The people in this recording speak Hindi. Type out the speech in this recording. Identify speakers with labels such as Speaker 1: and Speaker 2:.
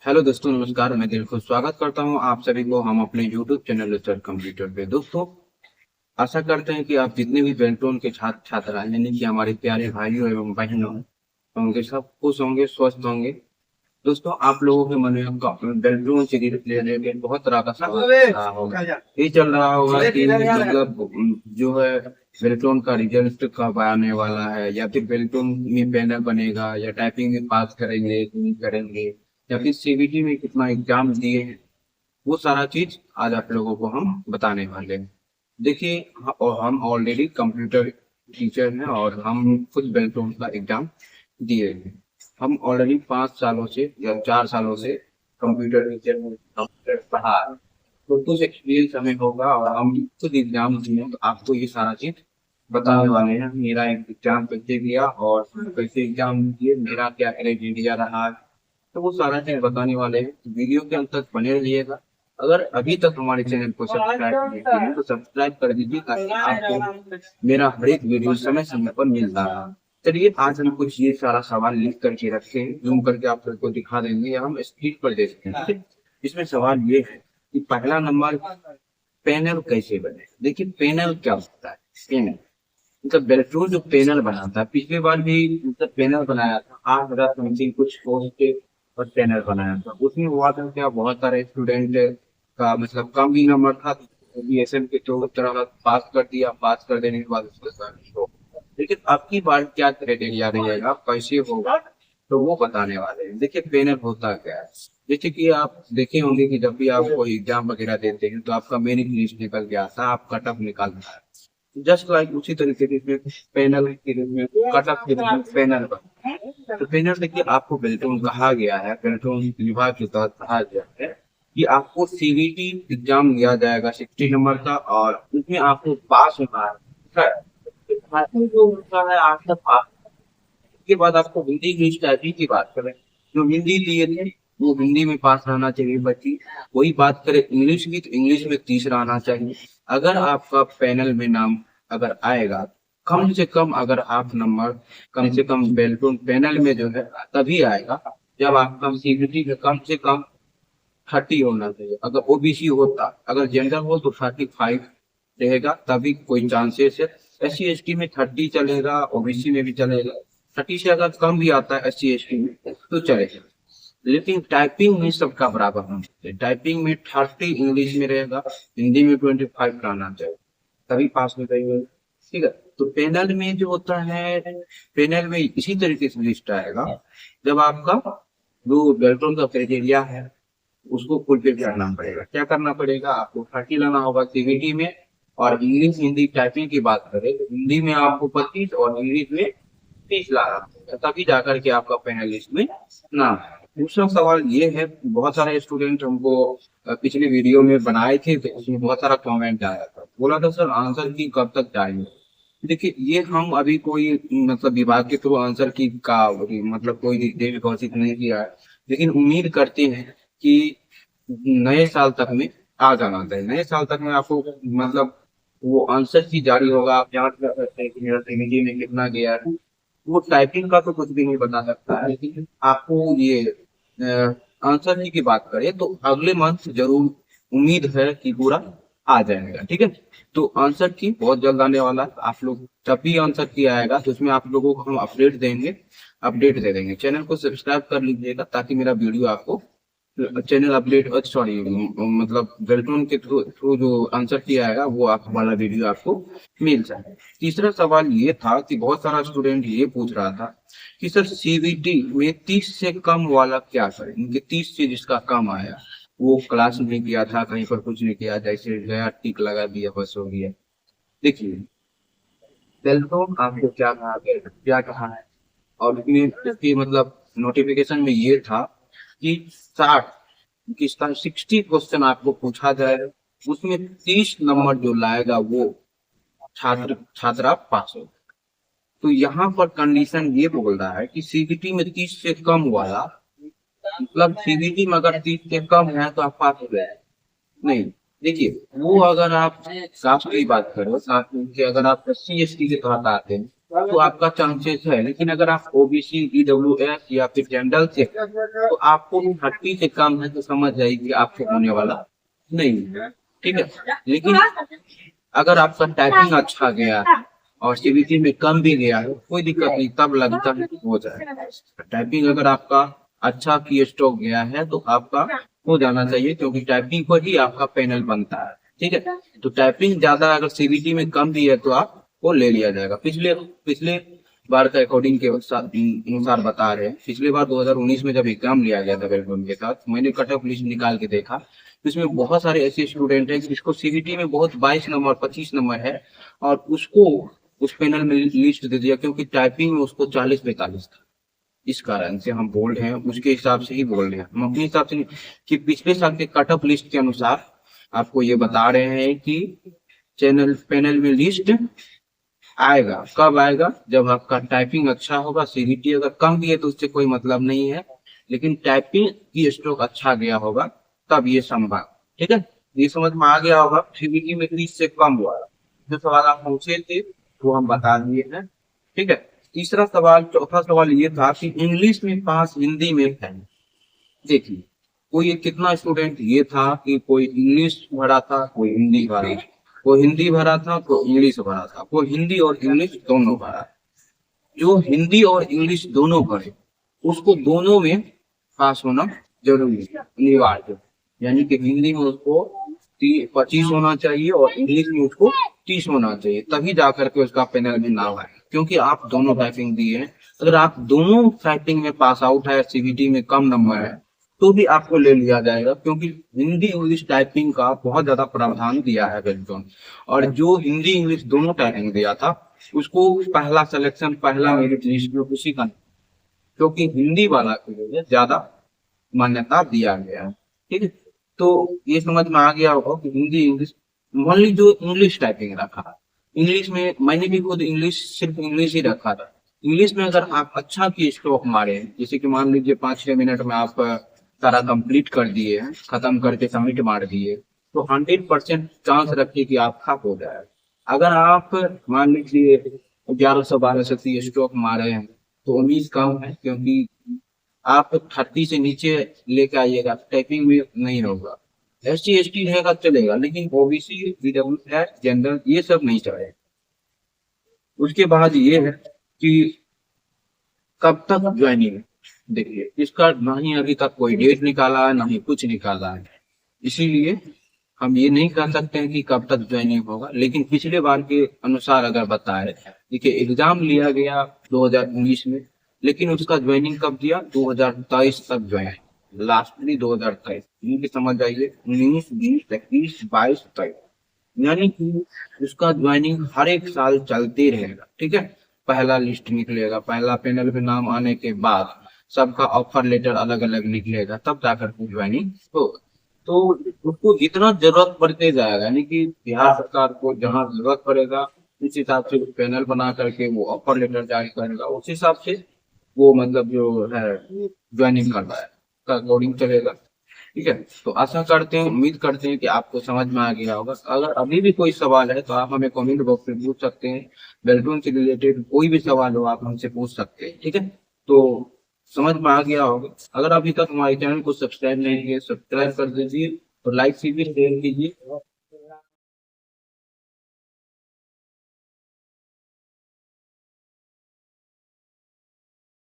Speaker 1: हेलो दोस्तों, नमस्कार। मैं दिल को स्वागत करता हूं आप सभी को हम अपने यूट्यूब चैनल रिसर्च कंप्यूटर पे। दोस्तों, आशा करते हैं कि आप जितने भी बेल्ट्रॉन के छात्र छात्रा हैं, यानी कि हमारे प्यारे भाइयों एवं बहनों होंगे, सब खुश होंगे, स्वस्थ होंगे। दोस्तों, आप लोगों के मन में बेल्ट्रॉन से रिलेटेड बहुत तरह का सवाल रहा होगा। ये चल रहा होगा कि मतलब जो है बेल्ट्रॉन का रिजल्ट कब आने वाला है, या फिर बेल्ट्रॉन में पैनल बनेगा, या टाइपिंग में पास करेंगे कि नहीं करेंगे, या फिर सीबीटी में कितना एग्जाम दिए हैं। वो सारा चीज आज आप लोगों को हम बताने वाले हैं। देखिए, और हम ऑलरेडी कंप्यूटर टीचर हैं और हम खुद बेल्ट्रॉन का एग्जाम दिए हैं। हम ऑलरेडी 5 सालों से या 4 सालों से कंप्यूटर टीचर में कंप्यूटर पढ़ा है। तो कुछ एक्सपीरियंस हमें होगा और हम खुद एग्जाम दिए, तो आपको ये सारा चीज बताने वाले हैं। मेरा एक एग्जाम कैसे दिया और कैसे एग्जाम दिए, मेरा क्या क्राइटेरिया रहा है, तो वो सारा चीज बताने वाले हैं। तो वीडियो के अंत तक बने रहिएगा। अगर अभी तक हमारे चैनल को सब्सक्राइब नहीं किए हैं तो सब्सक्राइब कर दीजिए, ताकि आपको मेरा हर एक वीडियो समय समय पर मिलता रहा। चलिए, आज हम कुछ ये सारा सवाल लिख करके रखे हैं, जूम करके आप सबको दिखा देंगे या हम स्क्रीन पर देखते हैं। ठीक है? इसमें सवाल ये है कि पहला नंबर, पैनल कैसे बने। देखिए, पैनल क्या होता है। पैनल मतलब बेल्ट्रॉन जो पैनल बनाता है, पिछली बार भी मतलब पैनल बनाया था, 8,000 समथिंग कुछ पोस्ट पे और पैनल बनाया था। उसमें हुआ था क्या, बहुत सारे स्टूडेंट का मतलब कम ही नंबर था, बीएसएम के तो तरह पास कर दिया। पास कर देने के बाद उसके साथ लेकिन अब की बार क्या क्राइटेरिया रहेगा, कैसे होगा, तो वो बताने वाले हैं। देखिए, पैनल होता क्या है। जैसे कि आप देखे होंगे कि जब भी आप कोई एग्जाम वगैरह देते हैं तो आपका मेरिट लिस्ट निकल के आता है, आप कट ऑफ निकालता है। जस्ट लाइक उसी तरीके से इसमें पैनल के रूप में, कट ऑफ के रूप में पैनल बना। तो पैनल देखिए, आपको बेल्ट्रॉन कहा गया है, बेल्ट्रॉन विभाग के तहत कहा गया है कि आपको सीवीटी एग्जाम दिया जाएगा 60 नंबर का, और उसमें आपको पास होना है। जो होता है आपका पास के बाद आपको हिंदी इंग्लिश टाइपिंग की बात करें, जो हिंदी लिए थे वो हिंदी में पास रहना चाहिए बच्ची। वही बात करें इंग्लिश की, तो इंग्लिश में 30 रहना चाहिए। अगर आपका पैनल में नाम अगर आएगा, कम से कम अगर आप नंबर कम से कम बेल्ट्रॉन पैनल में जो है तभी आएगा जब आपका सीबीटी में कम से कम 30 होना चाहिए। अगर ओबीसी होता, अगर जनरल हो तो 35 रहेगा, तभी कोई चांसेस है। SC ST में 30 चलेगा, ओबीसी में भी चलेगा। 30 से अगर कम भी आता है SC ST में तो चलेगा। लेकिन टाइपिंग में सबका बराबर होना चाहिए। टाइपिंग में 30 इंग्लिश में रहेगा, हिंदी में 25 रहना चाहिए, तभी पास में जाएगा। ठीक है? तो पैनल में जो होता है, पैनल में इसी तरीके से लिस्ट आएगा जब आपका जो बेल्ट्रॉन का क्राइटेरिया है उसको फुलफिल करना पड़ेगा। क्या करना पड़ेगा, आपको 30 लाना होगा सीबीटी में। और इंग्लिश हिंदी टाइपिंग की बात करें तो हिंदी में आपको 25 और इंग्लिश में 30 लाना होगा, तभी जाकर के आपका पैनल लिस्ट में नाम है। दूसरा सवाल ये है, बहुत सारे स्टूडेंट हमको पिछले वीडियो में बनाए थे, तो उसमें बहुत सारा कमेंट आया था, बोला था सर आंसर की कब तक जाएंगे। देखिए, ये हम अभी कोई मतलब विभाग के थ्रू आंसर की का मतलब कोई डेट घोषित नहीं किया है, लेकिन उम्मीद करते हैं कि नए साल तक में आ जाना चाहिए। नए साल तक में आपको मतलब वो आंसर की जारी होगा, आप जांच कर सकते हैं कि मेरा सीबीटी में कितना गया है। वो टाइपिंग का तो कुछ भी नहीं बता सकता है, लेकिन आपको ये आंसर की बात करें तो अगले मंथ जरूर उम्मीद है कि पूरा आ जाएगा। ठीक है? तो आंसर की बहुत जल्द आने वाला है। आप लोग जब भी आंसर की आएगा तो उसमें आप लोगों को हम अपडेट देंगे, अपडेट दे देंगे। चैनल को सब्सक्राइब कर लीजिएगा ताकि मेरा वीडियो आपको चैनल अपडेट, सॉरी मतलब बेल्ट्रॉन के थ्रू थ्रू जो आंसर किया आएगा वो आप वाला वीडियो आपको मिल जाए। तीसरा सवाल ये था कि बहुत सारा स्टूडेंट ये पूछ रहा था कि सर सीबीटी में 30 से कम वाला क्या करें। इनके 30 से जिसका कम आया वो क्लास में किया था, कहीं पर कुछ नहीं किया, जैसे गया टिक लगा दिया, बस हो गया। देखिए, बेल्ट्रॉन आपको क्या कहा गया, क्या कहा है, और इसमें इसकी मतलब नोटिफिकेशन में ये था कि 60 कि 60 क्वेश्चन आपको पूछा जाए, उसमें 30 नंबर जो लाएगा वो छात्रा पास हो। तो यहाँ पर कंडीशन ये बोल रहा है कि सीबीटी में 30 से कम वाला, मतलब सीबीटी में अगर 30 से कम है तो आप पास हो गए। नहीं, देखिए, वो अगर आप कास्ट की बात करो, कास्ट के अगर आप SC ST के तहत आते हैं तो आपका चांसेस है। लेकिन अगर आप ओबीसी, ईडब्ल्यूएस या फिर जनरल से, तो आपको 30 से कम है तो समझ जाइए कि आपको होने वाला नहीं है। ठीक है। लेकिन अगर आपका टाइपिंग अच्छा गया है और सीबीटी में कम भी गया है, कोई दिक्कत नहीं, तब लगता है कि हो जाए। टाइपिंग अगर आपका अच्छा की स्ट्रोक गया है तो आपका हो जाना चाहिए, क्योंकि टाइपिंग पर ही आपका पैनल बनता है। ठीक है। तो टाइपिंग ज्यादा अगर सीबीटी में कम भी है तो आपको ले लिया जाएगा। पिछले पिछले बार का अकॉर्डिंग के अनुसार बता रहे हैं, पिछले बार 2019 में जब एग्जाम लिया गया था वेलकम के साथ, मैंने कट ऑफ लिस्ट निकाल के देखा, इसमें बहुत सारे ऐसे स्टूडेंट हैं जिसको सीबीटी में बहुत 22 नंबर 25 नंबर है, और उसको उस पैनल में लिस्ट दे दिया, क्योंकि टाइपिंग में उसको 40-45 था। इस कारण से हम बोल रहे हैं, उसके हिसाब से ही बोल रहे हैं, हम अपने हिसाब से नहीं। कि पिछले साल के कट ऑफ लिस्ट के अनुसार आपको ये बता रहे हैं कि चैनल पैनल में लिस्ट आएगा। कब आएगा? जब आपका टाइपिंग अच्छा होगा। सीबीटी अगर कम भी है तो उससे कोई मतलब नहीं है, लेकिन टाइपिंग की स्ट्रोक अच्छा गया होगा तब ये संभव। ठीक है। ये समझ में आ गया होगा। सीबीटी में 30 से कम हुआ, जो सवाल आप पूछे थे वो हम बता दिए हैं। ठीक है। तीसरा सवाल, चौथा सवाल ये था कि इंग्लिश में पास, हिंदी में फेल। देखिए, कोई कितना स्टूडेंट ये था कि कोई इंग्लिश भरा था, कोई हिंदी भरा था, कोई हिंदी भरा था, कोई इंग्लिश भरा था, कोई हिंदी और इंग्लिश दोनों भरा। जो हिंदी और इंग्लिश दोनों भरे, उसको दोनों में पास होना जरूरी है, अनिवार्य। यानी कि हिंदी में उसको 25 होना चाहिए और इंग्लिश में उसको 30 होना चाहिए, तभी जाकर के उसका पैनल में नाम आए। क्योंकि आप दोनों टाइपिंग दिए हैं, अगर आप दोनों टाइपिंग में पास आउट है, सीबीटी में कम नंबर है, तो भी आपको ले लिया जाएगा, क्योंकि हिंदी इंग्लिश टाइपिंग का बहुत ज्यादा प्रावधान दिया है वेलटोन। और जो हिंदी इंग्लिश दोनों टाइपिंग दिया था, उसको पहला सिलेक्शन, पहला मेरिट लिस्ट में उसी का, क्योंकि हिंदी वाला के लिए ज्यादा मान्यता दिया गया है। ठीक है। तो ये समझ में आ गया होगा कि हिंदी इंग्लिश, ओनली जो इंग्लिश टाइपिंग रखा, इंग्लिश में मैंने भी खुद इंग्लिश, सिर्फ इंग्लिश ही रखा था। इंग्लिश में अगर आप अच्छा की स्ट्रोक मारे, जैसे कि मान लीजिए 5-6 मिनट में आप सारा कंप्लीट कर दिए, खत्म करके सबमिट मार दिए, तो 100% चांस रखिए कि आपका हो जाए। अगर आप मान लीजिए 1100-1200 स्ट्रोक मारे हैं, तो उम्मीद कम है, क्योंकि आप 30 से नीचे लेके आइएगा, टाइपिंग में नहीं होगा। SC ST रहेगा चलेगा, लेकिन ओबीसी, ईडब्ल्यू, जनरल ये सब नहीं चलेगा। उसके बाद ये है कि कब तक ज्वाइनिंग। देखिए, इसका ना ही अभी तक कोई डेट निकाला है, ना ही कुछ निकाला है, इसीलिए हम ये नहीं कह सकते हैं कि कब तक ज्वाइनिंग होगा। लेकिन पिछले बार के अनुसार अगर बताए, देखिए एग्जाम लिया गया 2019 में, लेकिन उसका ज्वाइनिंग कब दिया? 2023 तक ज्वाइन, लास्टली 2023। ये समझ जाइए, 19, 20, 21, 22, 23, यानी कि उसका ज्वाइनिंग हर एक साल चलते रहेगा। ठीक है। पहला लिस्ट निकलेगा, पहला पैनल पे नाम आने के बाद सबका ऑफर लेटर अलग अलग निकलेगा, तब जाकर के ज्वाइनिंग होगा। तो उसको जितना जरूरत पड़ते जाएगा, यानी कि बिहार सरकार को जहाँ जरूरत पड़ेगा, उस हिसाब से पैनल बना करके वो ऑफर लेटर जारी करेगा, उस हिसाब से वो मतलब जो है ज्वाइनिंग कर रहा है का अकॉर्डिंग चलेगा। ठीक है। तो आशा करते हैं, उम्मीद करते हैं कि आपको समझ में आ गया होगा। अगर अभी भी कोई सवाल है तो आप हमें कमेंट बॉक्स में पूछ सकते हैं। बेल्टून से रिलेटेड कोई भी सवाल हो आप हमसे पूछ सकते हैं। ठीक है। तो समझ में आ गया होगा। अगर अभी तक हमारे चैनल को सब्सक्राइब नहीं किए, सब्सक्राइब कर दीजिए और लाइक कीजिए, शेयर कीजिए।